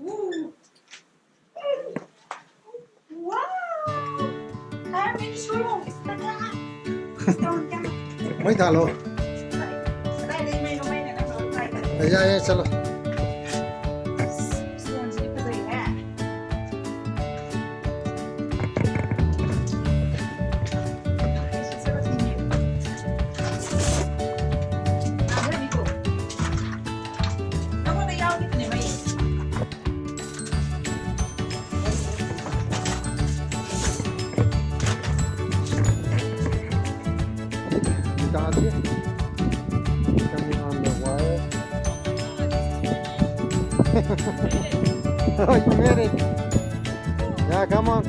Ooh. Wow! I'm in this room. It's the cat. It's the cat. Mấy thằng luôn. Đây đây mày nó mày này nó nói Dạ dạ chalo. Xuân chỉ cái gì nè. Got it. Coming on the wire. Oh, you made it. Yeah, come on.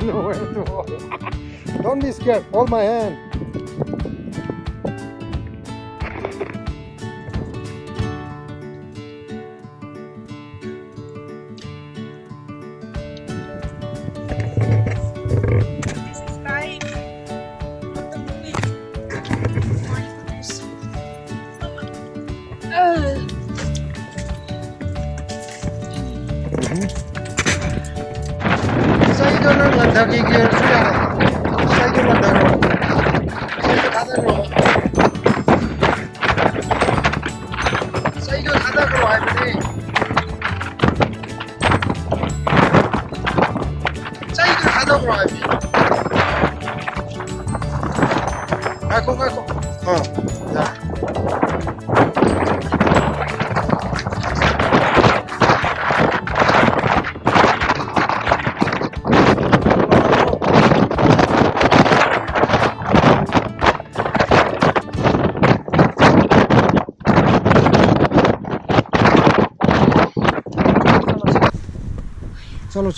Nowhere to hold. Don't be scared. Hold my hand. 사이드는 만나기 기회를 주잖아. 사이드 만나고. 사이드 바닥으로. 사이드 바닥으로 와야 돼. 사이드 바닥으로 와야 돼. 가고. 자. चलो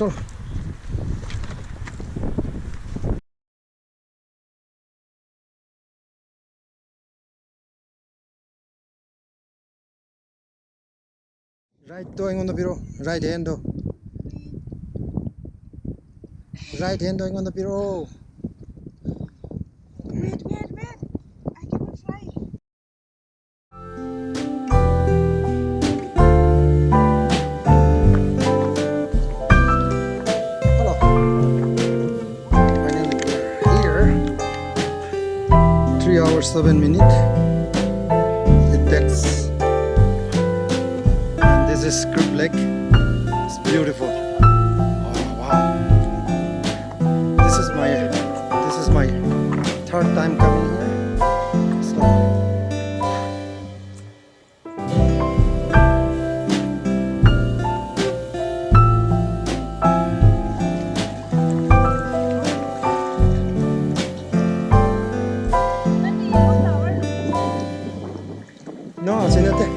right to anh on the bureau right hand do right hand doing on the bureau Wait. I cannot fly. hello finally we're here 3 hours 7 minutes it takes and this is Crypt Lake. It's beautiful. Oh wow, this is my third time coming here, so no, siéntate.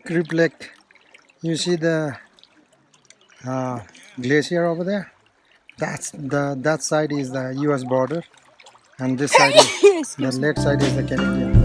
Crypt Lake. You see the glacier over there? That side is the U.S. border, and this side is the lake side is the Canadian.